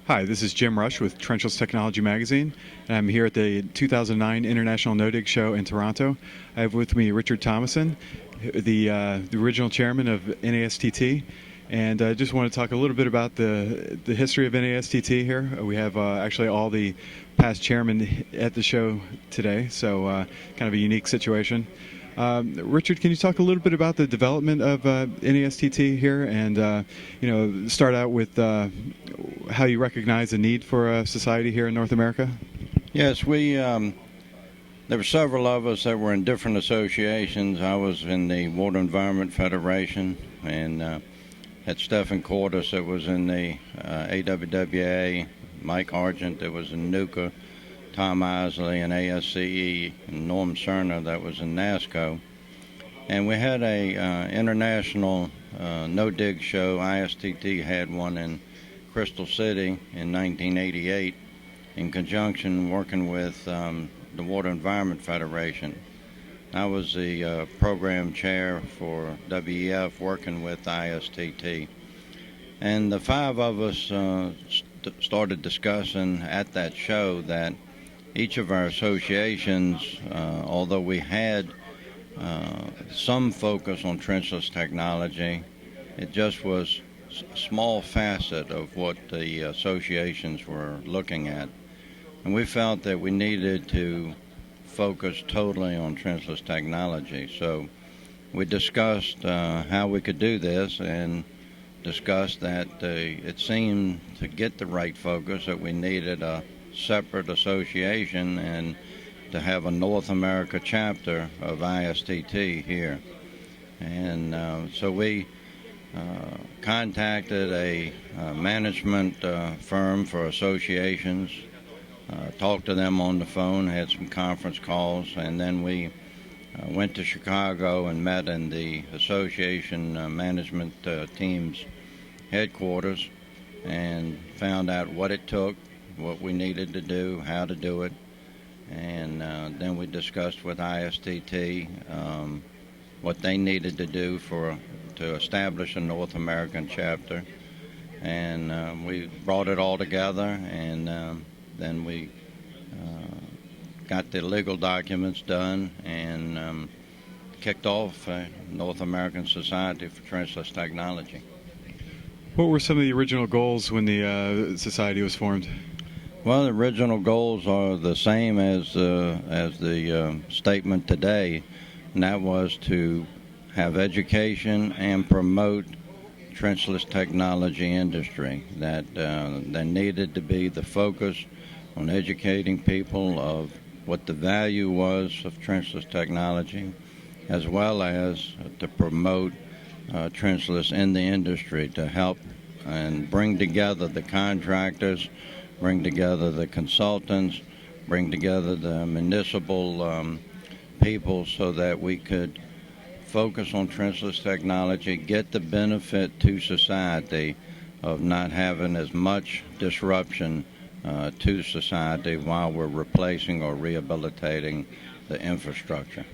Hi, this is Jim Rush with Trenchless Technology Magazine, and I'm here at the 2009 International No-Dig Show in Toronto. I have with me Richard Thomason, the original chairman of NASTT, and I just want to talk a little bit about the history of NASTT here. We have actually all the past chairmen at the show today, so kind of a unique situation. Richard, can you talk a little bit about the development of NASTT here, and start out with how you recognize the need for a society here in North America? Yes, there were several of us that were in different associations. I was in the Water Environment Federation, and had Stephen Cordes that was in the AWWA, Mike Argent that was in NUCA, Tom Isley in ASCE, and Norm Cerner that was in NASCO. And we had a international no-dig show. ISTT had one in Crystal City in 1988 in conjunction working with the Water Environment Federation. I was the program chair for WEF working with ISTT. And the five of us started discussing at that show that each of our associations, although we had some focus on trenchless technology, it just was a small facet of what the associations were looking at. And we felt that we needed to focus totally on trenchless technology. So we discussed how we could do this, and discussed that it seemed to get the right focus that we needed a separate association and to have a North America chapter of ISTT here. And so we contacted a management firm for associations, talked to them on the phone, had some conference calls, and then we went to Chicago and met in the association management team's headquarters and found out what it took, what we needed to do, how to do it, and then we discussed with ISTT what they needed to do to establish a North American chapter, and we brought it all together, and then we got the legal documents done and kicked off a North American Society for Trenchless Technology. What were some of the original goals when the society was formed? Well, the original goals are the same as the statement today, and that was to have education and promote trenchless technology industry. That there needed to be the focus on educating people of what the value was of trenchless technology, as well as to promote trenchless in the industry, to help and bring together the contractors, bring together the consultants, bring together the municipal people so that we could focus on trenchless technology, get the benefit to society of not having as much disruption to society while we're replacing or rehabilitating the infrastructure.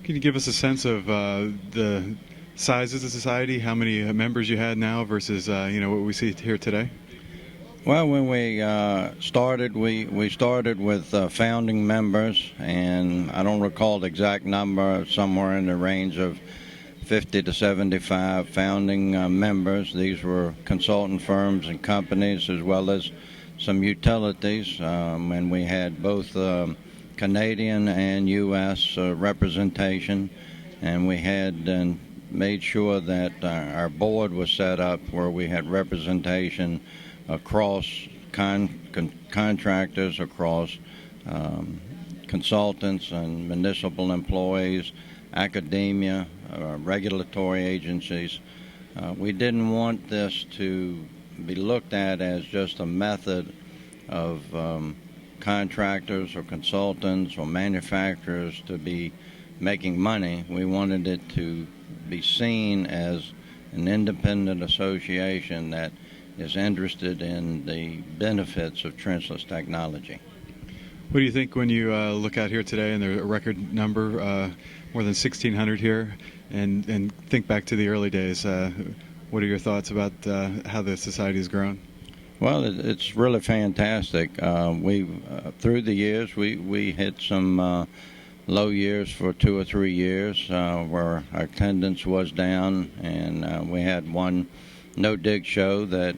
Can you give us a sense of the size of the society, how many members you had now versus what we see here today? Well, when we started, we started with founding members, and I don't recall the exact number, somewhere in the range of 50 to 75 founding members. These were consultant firms and companies, as well as some utilities, and we had both Canadian and U.S. Representation, and we had made sure that our board was set up where we had representation across contractors, across consultants and municipal employees, academia, regulatory agencies. We didn't want this to be looked at as just a method of contractors or consultants or manufacturers to be making money. We wanted it to be seen as an independent association that is interested in the benefits of trenchless technology. What do you think when you look out here today and there's a record number, more than 1,600 here, and think back to the early days? What are your thoughts about how the society has grown? Well, it's really fantastic. We through the years we hit some low years for 2 or 3 years where our attendance was down, and we had one no dig show that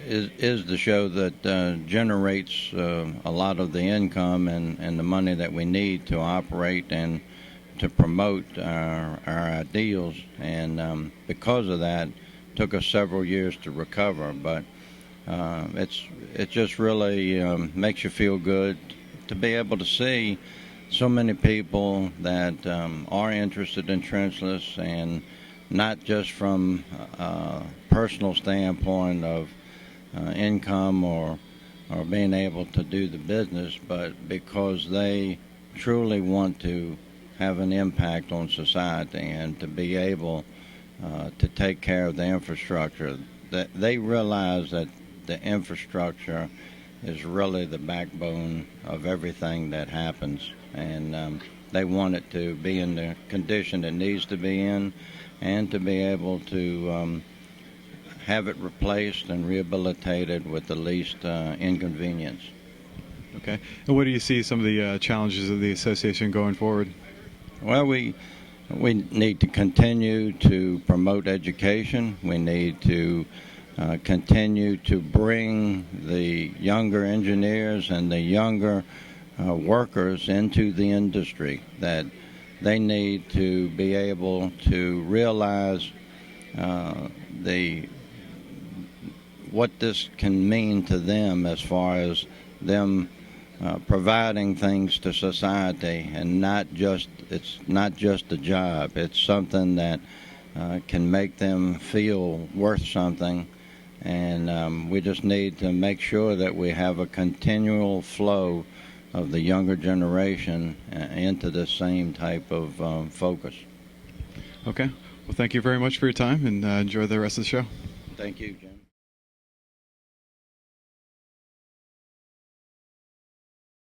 is the show that generates a lot of the income and the money that we need to operate and to promote our ideals. And because of that, it took us several years to recover. But it just really makes you feel good to be able to see so many people that are interested in trenchless, and not just from a personal standpoint of income or being able to do the business, but because they truly want to have an impact on society and to be able to take care of the infrastructure. That they realize that the infrastructure is really the backbone of everything that happens, and they want it to be in the condition it needs to be in, and to be able to have it replaced and rehabilitated with the least inconvenience. Okay. And what do you see some of the challenges of the association going forward? Well, we need to continue to promote education. We need to continue to bring the younger engineers and the younger workers into the industry, that they need to be able to realize what this can mean to them, as far as them providing things to society, and it's not just a job. It's something that can make them feel worth something, and we just need to make sure that we have a continual flow of the younger generation into the same type of focus. Okay. Well, thank you very much for your time, and enjoy the rest of the show. Thank you, Jim.